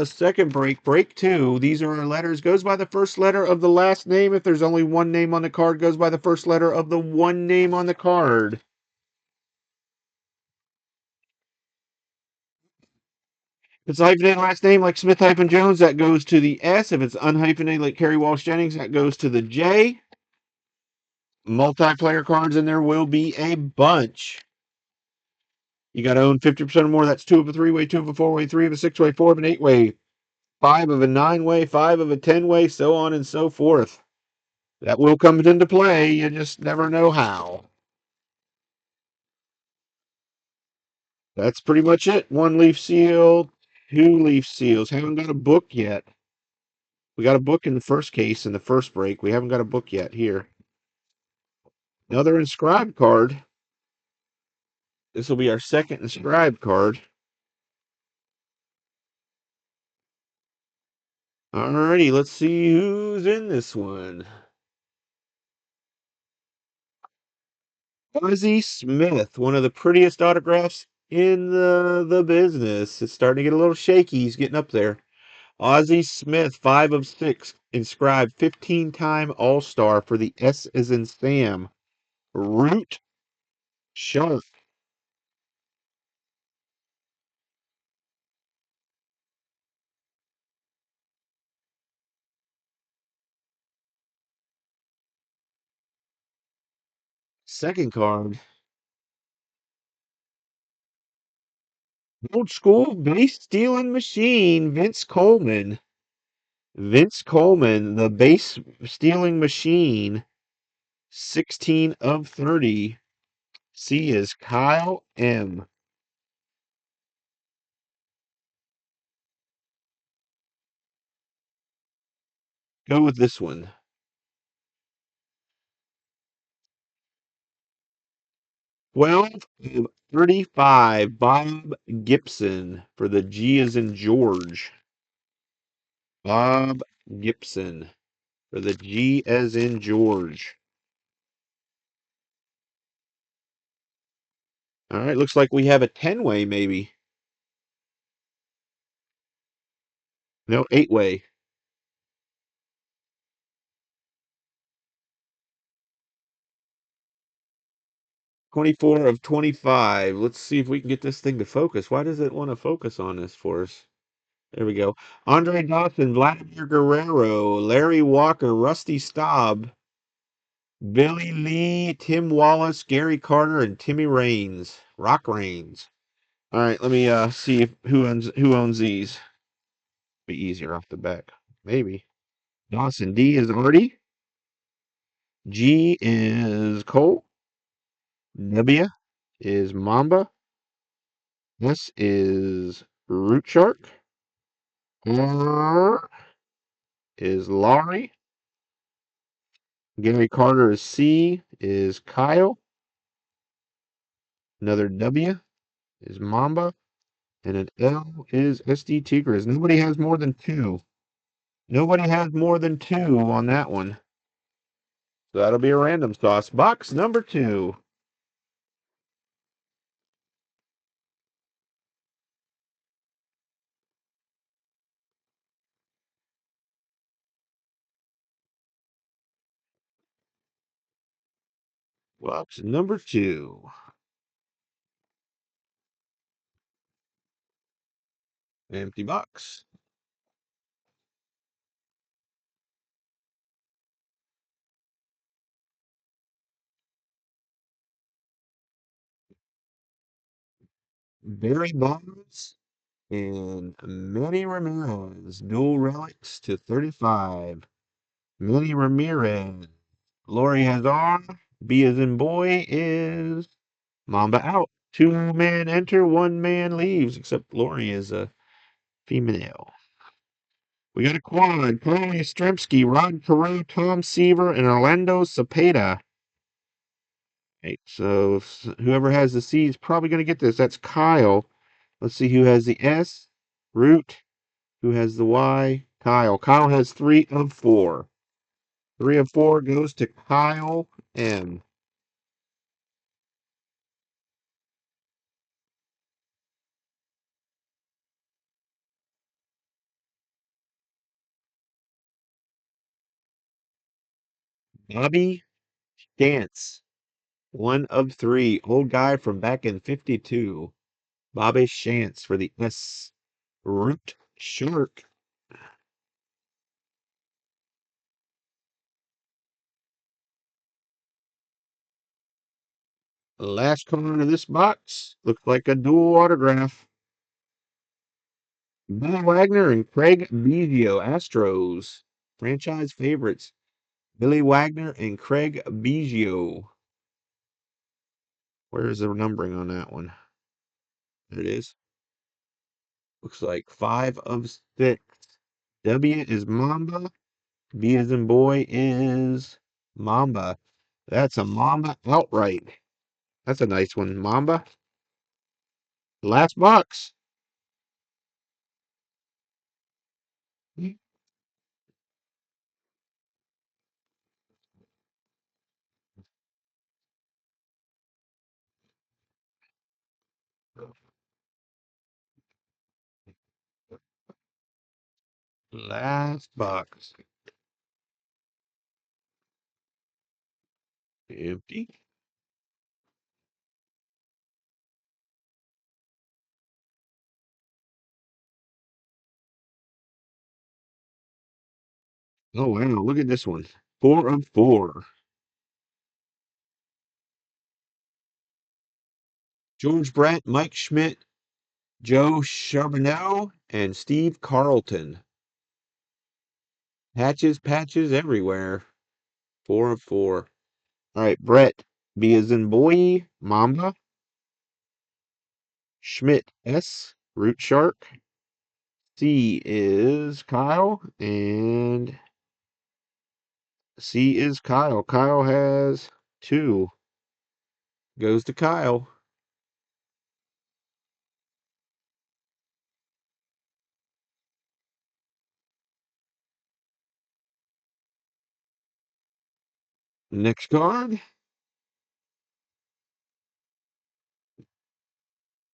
Second break, break 2. These are our letters. Goes by the first letter of the last name. If there's only one name on the card, goes by the first letter of the one name on the card. If it's a hyphenated last name like Smith-Jones, that goes to the S. If it's unhyphenated like Kerry Walsh Jennings, that goes to the J. Multiplayer cards, and there will be a bunch. You got to own 50% or more. That's 2 of a 3-way, 2 of a 4-way, 3 of a 6-way, 4 of an 8-way, 5 of a 9-way, 5 of a 10-way, so on and so forth. That will come into play. You just never know how. That's pretty much it. 1 leaf seal, 2 leaf seals. Haven't got a book yet. We got a book in the first case in the first break. We haven't got a book yet here. Another inscribed card. This will be our second inscribed card. Alrighty, let's see who's in this one. Ozzie Smith, one of the prettiest autographs in the business. It's starting to get a little shaky. He's getting up there. Ozzie Smith, 5 of 6, inscribed 15-time All-Star for the S as in Sam. Root Shark. Second card. Old school base stealing machine, Vince Coleman. Vince Coleman, the base stealing machine, 16 of 30. C is Kyle M. Go with this one. 12 of 35, Bob Gibson for the G as in George. Bob Gibson for the G as in George. All right, looks like we have a 10-way maybe. No, 8-way. 24 of 25. Let's see if we can get this thing to focus. Why does it want to focus on this for us? There we go. Andre Dawson, Vladimir Guerrero, Larry Walker, Rusty Staub, Billy Lee, Tim Wallace, Gary Carter, and Timmy Raines. Rock Raines. All right, let me see if who owns these. Be easier off the back. Maybe. Dawson. D is Artie. G is Cole. W is Mamba. S is Root Shark. R is Laurie. Gary Carter is C, is Kyle. Another W is Mamba. And an L is SD Tigres. Nobody has more than 2. Nobody has more than 2 on that one. So that'll be a random sauce. Box number 2. Box number 2. Empty box. Barry Bonds and Manny Ramirez. Dual relics to 35. Manny Ramirez. Lori has R. B as in boy is Mamba out. 2-man enter, 1-man leaves, except Lori is a female. We got a quad. Carly Yastrzemski, Rod Carew, Tom Seaver, and Orlando Cepeda. Okay, so whoever has the C is probably going to get this. That's Kyle. Let's see who has the S. Root. Who has the Y? Kyle. Kyle has 3 of 4. 3 of 4 goes to Kyle M. Bobby Chance, 1 of 3. Old guy from back in 52. Bobby Chance for the S. Root Shark. Last card of this box. Looks like a dual autograph. Billy Wagner and Craig Biggio, Astros. Franchise favorites. Billy Wagner and Craig Biggio. Where is the numbering on that one? There it is. Looks like 5 of 6. W is Mamba. B as in boy is Mamba. That's a Mamba outright. That's a nice one, Mamba. Last box. Last box. Empty. Oh, wow. Look at this one. 4 of 4. George Brett, Mike Schmidt, Joe Charbonneau, and Steve Carlton. Patches everywhere. 4 of 4. All right, Brett. B as in boy, Mamba. Schmidt, S. Root Shark. C is Kyle, and C is Kyle. Kyle has 2. Goes to Kyle. Next card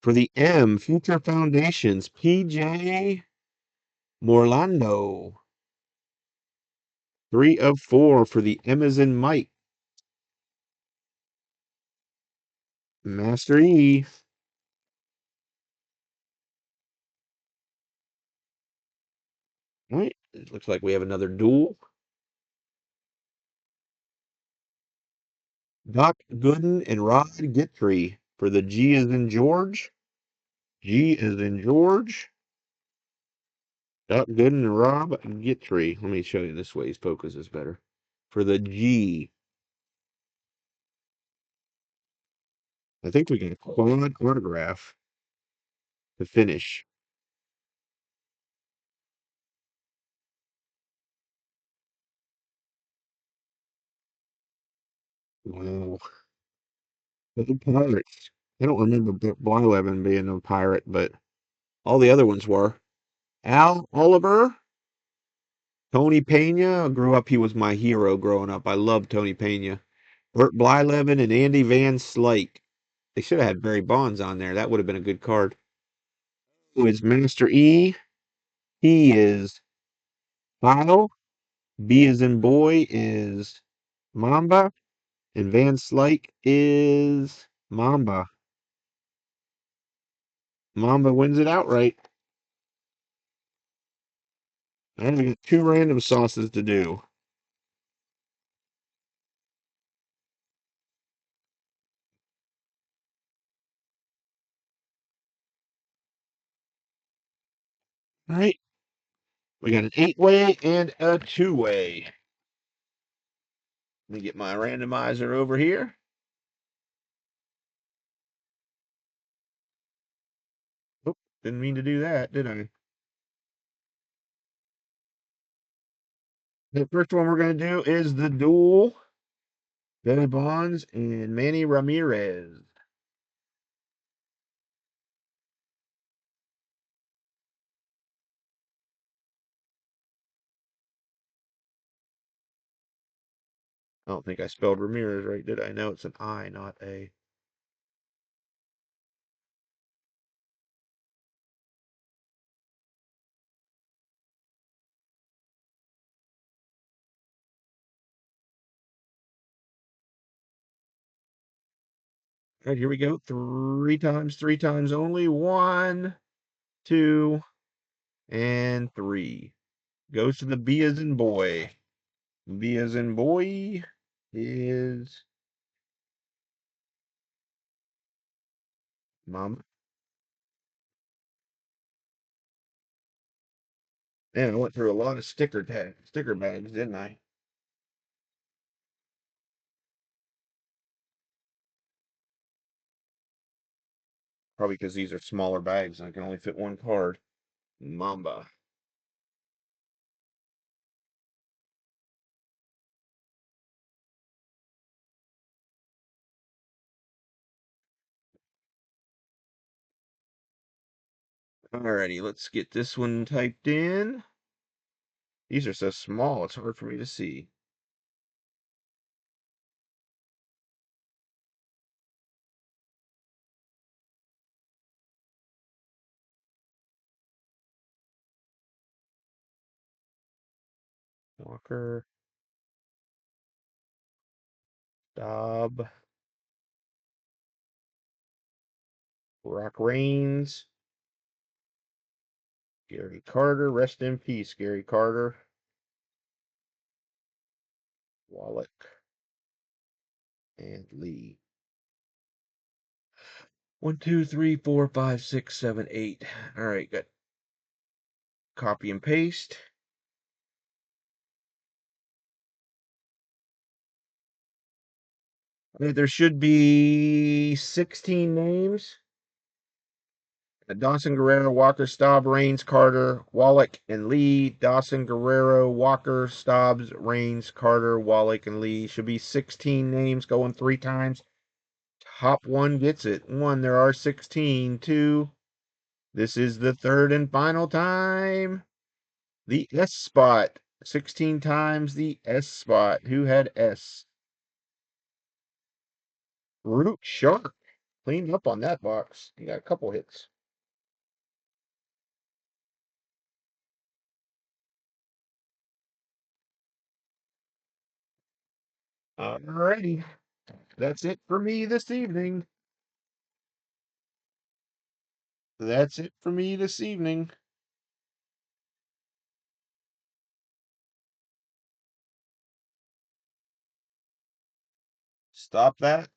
for the M Future Foundations, PJ Morlando. 3 of 4 for the M as in Mike. Master E. All right. It looks like we have another duel. Doc Gooden and Rod Gittrey for the G as in George. G as in George. Doc Gooden and Rob Gittrey. Let me show you this way. His focus is better. For the G. I think we got a quad autograph to finish. Wow. The Pirates. I don't remember Blyleven being a pirate, but all the other ones were. Al Oliver, Tony Pena. Grew up, he was my hero growing up. I loved Tony Pena. Bert Blyleven and Andy Van Slyke. They should have had Barry Bonds on there. That would have been a good card. Who is Master E? He is Kyle. B as in boy is Mamba. And Van Slyke is Mamba. Mamba wins it outright. And we got 2 random sauces to do. All right. We got an 8-way and a 2-way. Let me get my randomizer over here. Oh, didn't mean to do that, did I? The first one we're going to do is the duel. Barry Bonds and Manny Ramirez. I don't think I spelled Ramirez right, did I? No, it's an I, not a. All right, here we go. Three times only. 1, 2, and 3. Goes to the B as in boy. B as in boy is mom. Man, I went through a lot of sticker bags, didn't I? Probably because these are smaller bags and I can only fit one card. Mamba. Alrighty, let's get this one typed in. These are so small, it's hard for me to see. Walker, Dobb, Rock Reigns, Gary Carter, rest in peace, Gary Carter, Wallach, and Lee. 1, 2, 3, 4, 5, 6, 7, 8. All right, good. Copy and paste. There should be 16 names. Dawson, Guerrero, Walker, Staub, Rains, Carter, Wallach, and Lee. Dawson, Guerrero, Walker, Staubs, Rains, Carter, Wallach, and Lee. Should be 16 names going 3 times. Top one gets it. 1, there are 16. 2, this is the third and final time. The S spot. 16 times the S spot. Who had S? Root Shark. Cleaned up on that box. He got a couple hits. Alrighty. That's it for me this evening. That's it for me this evening. Stop that.